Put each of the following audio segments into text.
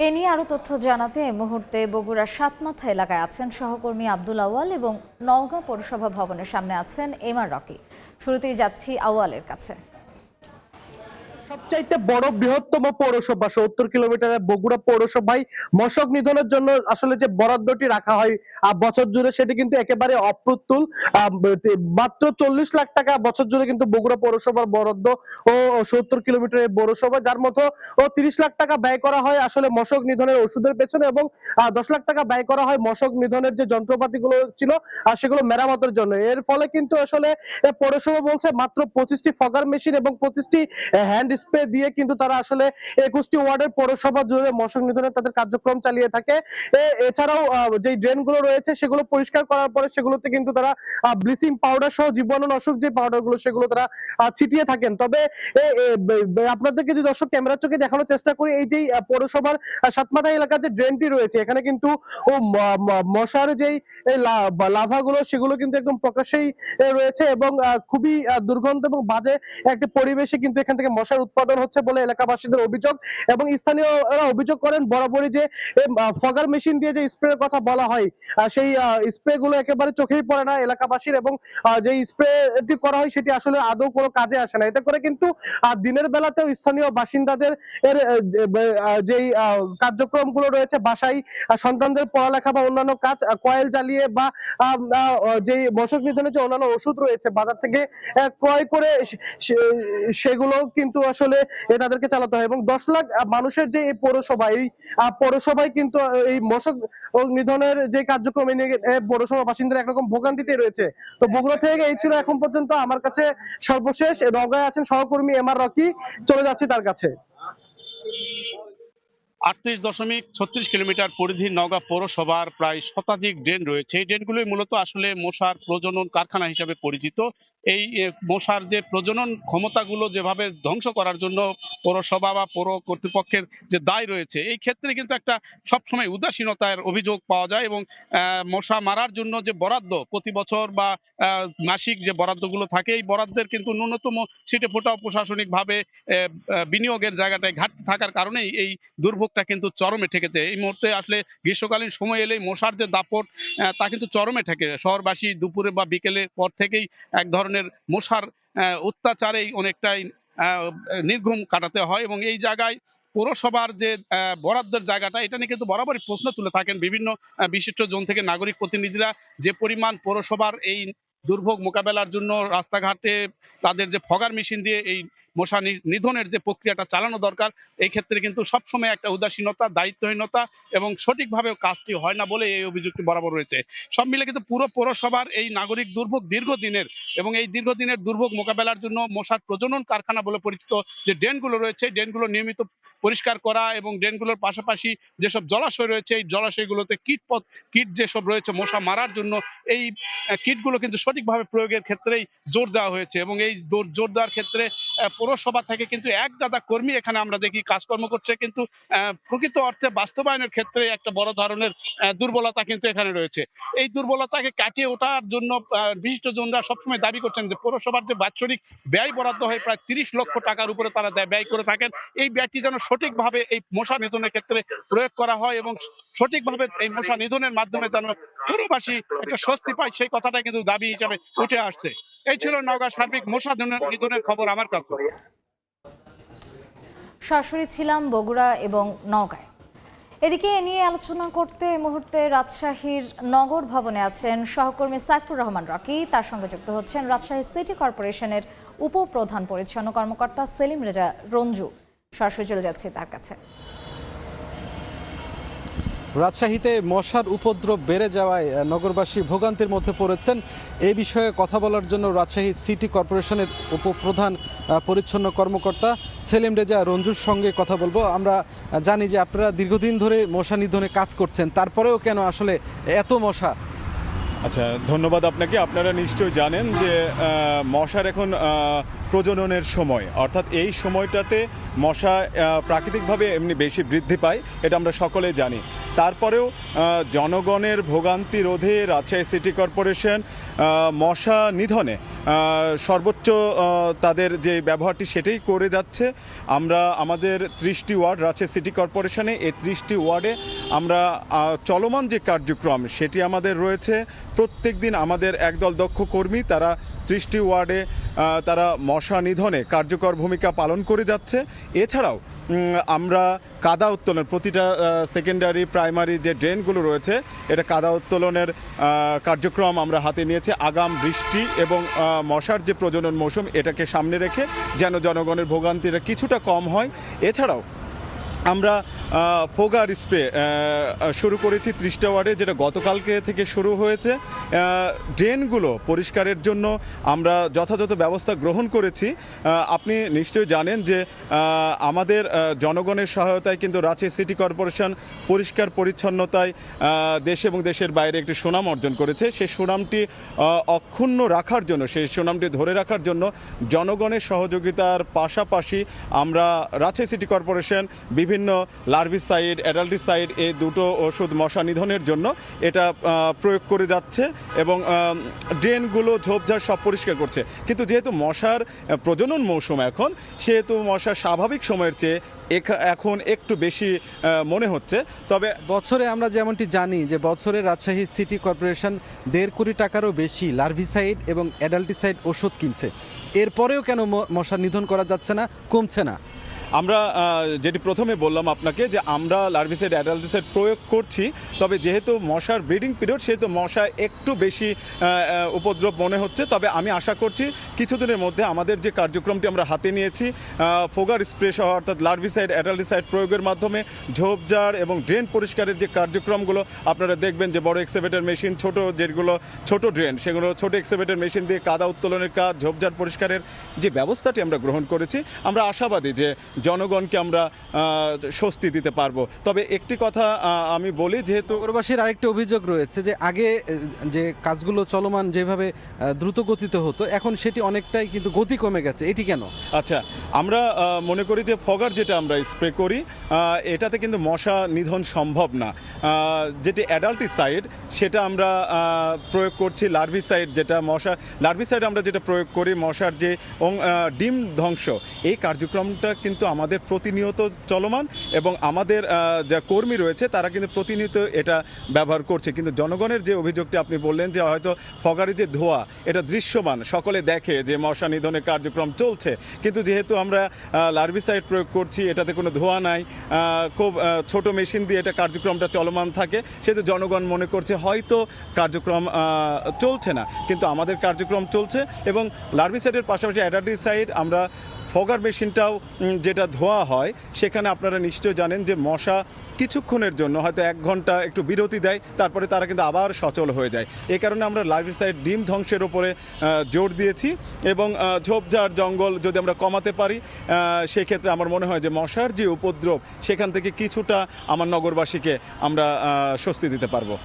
এ নিয়ে আরো তথ্য জানাতে এই মুহূর্তে বগুড়ার সাতমাথা এলাকায় আছেন সহকর্মী আব্দুল আউয়াল এবং নওগাঁ পৌরসভা ভবনের সামনে আছেন এমআর রকি। শুরুতেই যাচ্ছি আউয়ালের কাছে। সবচাইতে বড় বৃহত্তম পৌরসভা ৭০ কিলোমিটারের বগুড়া পৌরসভায় মশক নিধনের জন্য আসলে যে বরাদ্দটি রাখা হয় বছর জুড়ে সেটি কিন্তু একেবারে অপ্রতুল। মাত্র ৪০ লাখ টাকা বছর জুড়ে কিন্তু বগুড়া পৌরসভার বরাদ্দ ও ৭০ কিলোমিটারের পৌরসভা, যার মতো ৩০ লাখ টাকা ব্যয় করা হয় আসলে মশক নিধনের ওষুধের পেছনে এবং ১০ লাখ টাকা ব্যয় করা হয় মশক নিধনের যে যন্ত্রপাতিগুলো ছিল সেগুলো মেরামতের জন্য। এর ফলে কিন্তু আসলে পৌরসভা বলছে মাত্র ২৫টি ফগার মেশিন এবং ২৫টি হ্যান্ড স্প্রে দিয়ে কিন্তু তারা আসলে ২১টি ওয়ার্ডের পৌরসভা জুড়ে মশক নিধনের তাদের কার্যক্রম চালিয়ে থাকে। এছাড়াও যে ড্রেনগুলো রয়েছে সেগুলো পরিষ্কার করার পরে সেগুলোতে কিন্তু তারা ব্লিচিং পাউডার সহ জীবাণুনাশক যে পাউডারগুলো সেগুলো তারা ছিটিয়ে থাকেন। তবে আপনাদেরকে যদি দর্শক ক্যামেরার চোখে দেখানোর চেষ্টা করি, এই যে পৌরসভার সাতমাথা এলাকার যে ড্রেনটি রয়েছে এখানে কিন্তু মশার যেই লাভাগুলো সেগুলো কিন্তু একদম প্রকাশ্যেই রয়েছে এবং খুবই দুর্গন্ধ এবং বাজে একটা পরিবেশে কিন্তু এখান থেকে মশার উৎপাদন হচ্ছে বলে এলাকাবাসীদের অভিযোগ। এবং স্থানীয়রা অভিযোগ করেন বরাবরই যে ফগার মেশিন দিয়ে যে স্প্রের কথা বলা হয় সেই স্প্রে গুলো একেবারে চোখেই পড়ে না এলাকাবাসীর এবং যে স্প্রেটি করা হয় সেটি আসলে আদৌ কোনো কাজে আসে না। এতে করে কিন্তু দিনের বেলাতেও স্থানীয় বাসিন্দাদের এর যেই কার্যক্রম গুলো রয়েছে বাসায় সন্তানদের পড়ালেখা বা অন্যান্য কাজ কয়েল জ্বালিয়ে বা যে মশক নিধনের যে অন্যান্য ওষুধ রয়েছে বাজার থেকে ক্রয় করে সেগুলো কিন্তু আসলে তাদেরকে চালাতে হয় এবং ১০ লাখ মানুষের যে এই পৌরসভা, এই পৌরসভায় কিন্তু এই মশক নিধনের যে কার্যক্রম নিয়ে পৌরসভা বাসিন্দারা একরকম ভোগান্তিতে রয়েছে। তো বগুড়া থেকে এই ছিল এখন পর্যন্ত আমার কাছে সর্বশেষ। নওগাঁয় আছেন সহকর্মী এমআর রকি, চলে যাচ্ছি তার কাছে। ৩৮.৩৬ কিলোমিটার পরিধির নওগাঁ পৌরসভার প্রায় শতাধিক ড্রেন রয়েছে। এই ড্রেনগুলোই মূলত আসলে মশার প্রজনন কারখানা হিসেবে পরিচিত। এই মশার যে প্রজনন ক্ষমতাগুলো যেভাবে ধ্বংস করার জন্য পৌরসভা বা পৌর কর্তৃপক্ষের যে দায় রয়েছে, এই ক্ষেত্রে কিন্তু একটা সবসময় উদাসীনতার অভিযোগ পাওয়া যায় এবং মশা মারার জন্য যে বরাদ্দ প্রতি বছর বা মাসিক যে বরাদ্দগুলো থাকে এই বরাদ্দের কিন্তু ন্যূনতম ছিটে ফোটাও প্রশাসনিকভাবে বিনিয়োগের জায়গাটায় ঘাটতি থাকার কারণেই এই দুর্ভোগটা কিন্তু চরমে ঠেকেছে। এই মুহূর্তে আসলে গ্রীষ্মকালীন সময় এলেই মশার যে দাপট তা কিন্তু চরমে ঠেকে। শহরবাসী দুপুরে বা বিকেলের পর থেকেই এক ধরনের মশার অত্যাচারেই অনেকটাই নির্ঘুম কাটাতে হয় এবং এই জায়গায় পৌরসভার যে বরাদ্দের জায়গাটা এটা নিয়ে কিন্তু বরাবরই প্রশ্ন তুলে থাকেন বিভিন্ন বিশিষ্ট জন থেকে নাগরিক প্রতিনিধিরা। যে পরিমাণ পৌরসভার এই দুর্ভোগ মোকাবেলার জন্য রাস্তাঘাটে তাদের যে ফগার মেশিন দিয়ে এই মশা নিধনের যে প্রক্রিয়াটা চালানো দরকার, এই ক্ষেত্রে কিন্তু সবসময় একটা উদাসীনতা, দায়িত্বহীনতা এবং সঠিকভাবে কাজটি হয় না বলে এই অভিযোগটি বরাবর রয়েছে। সব মিলে কিন্তু পুরো পৌরসভার এই নাগরিক দুর্ভোগ দীর্ঘদিনের এবং এই দীর্ঘদিনের দুর্ভোগ মোকাবেলার জন্য মশার প্রজনন কারখানা বলে পরিচিত যে ড্রেনগুলো রয়েছে, ড্রেনগুলো নিয়মিত পরিষ্কার করা এবং ড্রেনগুলোর পাশাপাশি যেসব জলাশয় রয়েছে এই জলাশয়গুলোতে কীট যেসব রয়েছে মশা মারার জন্য এই কীটগুলো কিন্তু সঠিকভাবে প্রয়োগের ক্ষেত্রেই জোর দেওয়া হয়েছে এবং এই জোর দেওয়ার ক্ষেত্রে পৌরসভা থেকে কিন্তু এক গাদা কর্মী এখানে আমরা দেখি কাজকর্ম করছে, কিন্তু প্রকৃত অর্থে বাস্তবায়নের ক্ষেত্রে একটা বড় ধরনের দুর্বলতা কিন্তু এখানে রয়েছে। এই দুর্বলতাকে কাটিয়ে ওঠার জন্য বিশিষ্টজনরা সবসময় দাবি করছেন যে পৌরসভার যে বাৎসরিক ব্যয় বরাদ্দ হয় প্রায় ৩০ লক্ষ টাকার উপরে তারা ব্যয় করে থাকেন, এই ব্যয়টি যেন সঠিকভাবে এই মশা নিধনের ক্ষেত্রে প্রয়োগ করা হয় এবং সঠিকভাবে এই মশা নিধনের মাধ্যমে যেন পৌরবাসী একটা স্বস্তি পায় সেই কথাটা কিন্তু দাবি হিসাবে উঠে আসছে। এই ছিল নওগাঁ সার্বিক মশা নিধনের খবর আমার কাছে। সরাসরি ছিলাম বগুড়া এবং নওগাঁয়। এদিকে এ নিয়ে আলোচনা করতে এই মুহূর্তে রাজশাহীর নগর ভবনে আছেন সহকর্মী সাইফুর রহমান রকি। তার সঙ্গে যুক্ত হচ্ছেন রাজশাহী সিটি কর্পোরেশনের উপপ্রধান পরিচ্ছন্ন কর্মকর্তা সেলিম রেজা রঞ্জু। সরাসরি চলে যাচ্ছে তার কাছে। রাজশাহীতে মশার উপদ্রব বেড়ে যাওয়ায় নগরবাসী ভোগান্তির মধ্যে পড়েছেন। এই বিষয়ে কথা বলার জন্য রাজশাহী সিটি কর্পোরেশনের উপপ্রধান পরিচ্ছন্ন কর্মকর্তা সেলিম রেজা রঞ্জুর সঙ্গে কথা বলবো। আমরা জানি যে আপনারা দীর্ঘদিন ধরে মশা নিধনে কাজ করছেন, তারপরেও কেন আসলে এত মশা? আচ্ছা, ধন্যবাদ আপনাকে। আপনারা নিশ্চয়ই জানেন যে মশার এখন প্রজননের সময়, অর্থাৎ এই সময়টাতে মশা প্রাকৃতিকভাবে এমনি বেশি বৃদ্ধি পায়, এটা আমরা সকলে জানি। তারপরেও জনগণের ভোগান্তি রোধে রাজশাহী সিটি কর্পোরেশন মশা নিধনে সর্বোচ্চ তাদের যে ব্যবহারটি সেটাই করে যাচ্ছে। আমরা আমাদের 30টি ওয়ার্ড রাজশাহী সিটি কর্পোরেশনে এই 30টি ওয়ার্ডে আমরা চলমান যে কার্যক্রম সেটি আমাদের রয়েছে। প্রত্যেক দিন আমাদের একদল দক্ষ কর্মী তারা 30টি ওয়ার্ডে তারা মশা নিধনে কার্যকর ভূমিকা পালন করে যাচ্ছে। এছাড়াও আমরা কাদা উত্তোলন প্রতিটা সেকেন্ডারি প্রাইমারি যে ড্রেনগুলো রয়েছে এটা কাদা উত্তোলনের কার্যক্রম আমরা হাতে নিয়েছি আগাম বৃষ্টি এবং মশার যে প্রজনন মৌসুম এটাকে সামনে রেখে যেন জনগণের ভোগান্তিটা কিছুটা কম হয়। এছাড়াও আমরা ফোগার স্প্রে শুরু করেছি 30টা ওয়ার্ডে, যেটা গতকালকে থেকে শুরু হয়েছে। ড্রেনগুলো পরিষ্কারের জন্য আমরা যথাযথ ব্যবস্থা গ্রহণ করেছি। আপনি নিশ্চয়ই জানেন যে আমাদের জনগণের সহায়তায় কিন্তু রাজশাহী সিটি কর্পোরেশন পরিষ্কার পরিচ্ছন্নতায় দেশে এবং দেশের বাইরে একটি সুনাম অর্জন করেছে। সেই সুনামটি অক্ষুণ্ণ রাখার জন্য, সেই সুনামটি ধরে রাখার জন্য জনগণের সহযোগিতার পাশাপাশি আমরা রাজশাহী সিটি কর্পোরেশন বিভিন্ন লার্ভিসাইড অ্যাডাল্টিসাইড এই দুটো ওষুধ মশা নিধনের জন্য এটা প্রয়োগ করে যাচ্ছে এবং ড্রেনগুলো ঝোপঝাড় সব পরিষ্কার করছে। কিন্তু যেহেতু মশার প্রজনন মৌসুম এখন, সেহেতু মশা স্বাভাবিক সময়ের চেয়ে এখন একটু বেশি মনে হচ্ছে। তবে বছরে আমরা যেমনটি জানি যে বছরে রাজশাহী সিটি কর্পোরেশন 1.5 কোটি টাকারও বেশি লার্ভিসাইড এবং অ্যাডাল্টিসাইড ওষুধ কিনছে, এরপরেও কেন মশা নিধন করা যাচ্ছে না, কমছে না? আমরা যেটি প্রথমে বললাম আপনাকে যে আমরা লার্ভিসাইড অ্যাডাল্টিসাইড প্রয়োগ করছি, তবে যেহেতু মশার ব্রিডিং পিরিয়ড সেহেতু মশা একটু বেশি উপদ্রব মনে হচ্ছে। তবে আমি আশা করছি কিছুদিনের মধ্যে আমাদের যে কার্যক্রমটি আমরা হাতে নিয়েছি ফোগার স্প্রে সহ অর্থাৎ লার্ভিসাইড অ্যাডাল্টিসাইড প্রয়োগের মাধ্যমে ঝোপঝাড় এবং ড্রেন পরিষ্কারের যে কার্যক্রমগুলো আপনারা দেখবেন যে বড় এক্সকাভেটর মেশিন, যেগুলো ছোট ড্রেন সেগুলো ছোট এক্সকাভেটর মেশিন দিয়ে কাদা উত্তোলনের কাজ, ঝোপঝাড় পরিষ্কারের যে ব্যবস্থাটি আমরা গ্রহণ করেছি, আমরা আশাবাদী যে জনগণকে আমরা স্বস্তি দিতে পারবো। তবে একটি কথা আমি বলি, যেহেতু নগরবাসীর আরেকটি অভিযোগ রয়েছে যে আগে যে কাজগুলো চলমান যেভাবে দ্রুত গতিতে হতো এখন সেটি অনেকটাই কিন্তু গতি কমে গেছে, এটি কেন? আচ্ছা, আমরা মনে করি যে ফগার যেটা আমরা স্প্রে করি এটাতে কিন্তু মশা নিধন সম্ভব না। যেটি অ্যাডাল্টিসাইড সেটা আমরা প্রয়োগ করছি, লার্ভিসাইড যেটা লার্ভিসাইড আমরা যেটা প্রয়োগ করি মশার যে ডিম ধ্বংস, এই কার্যক্রমটা কিন্তু আমাদের প্রতিনিয়ত চলমান এবং আমাদের যা কর্মী রয়েছে তারা কিন্তু প্রতিনিয়ত এটা ব্যবহার করছে। কিন্তু জনগণের যে অভিযোগটি আপনি বললেন যে হয়তো ফগারে যে ধোঁয়া এটা দৃশ্যমান, সকলে দেখে যে মশা নিধনের কার্যক্রম চলছে, কিন্তু যেহেতু আমরা লার্ভিসাইড প্রয়োগ করছি এটাতে কোনো ধোঁয়া নাই, খুব ছোট মেশিন দিয়ে এটা কার্যক্রমটা চলমান থাকে, সেহেতু জনগণ মনে করছে হয়তো কার্যক্রম চলছে না, কিন্তু আমাদের কার্যক্রম চলছে। এবং লার্ভিসাইডের পাশাপাশি অ্যাডাল্টিসাইড আমরা ফগার মেশিনটাও যেটা ধোয়া হয় সেখানে আপনারা নিশ্চয় জানেন যে মশা কিছুক্ষণের জন্য হয়তো 1 ঘন্টা একটু বিরতি দেয়, তারপরে তারা কিন্তু আবার সচল হয়ে যায়। এই কারণে আমরা লার্ভিসাইড ডিম ধ্বংসের উপরে জোর দিয়েছি এবং ঝোপঝাড় জঙ্গল যদি আমরা কমাতে পারি সেক্ষেত্রে আমার মনে হয় যে মশার যে উপদ্রব সেখান থেকে কিছুটা আমার নগরবাসীকে আমরা স্বস্তি দিতে পারবো।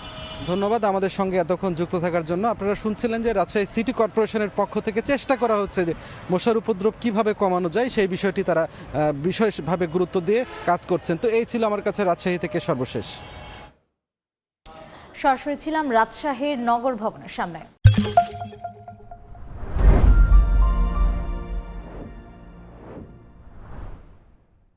ধন্যবাদ আমাদের সঙ্গে এতক্ষণ যুক্ত থাকার জন্য। আপনারা শুনছিলেন যে রাজশাহী সিটি কর্পোরেশনের পক্ষ থেকে চেষ্টা করা হচ্ছে যে মশার উপদ্রব কিভাবে কমানো যায় সেই বিষয়টি তারা বিশেষভাবে গুরুত্ব দিয়ে কাজ করছেন। তো এই ছিল আমার কাছে রাজশাহী থেকে সর্বশেষ। সরাসরি ছিলাম রাজশাহীর নগর ভবনের সামনে।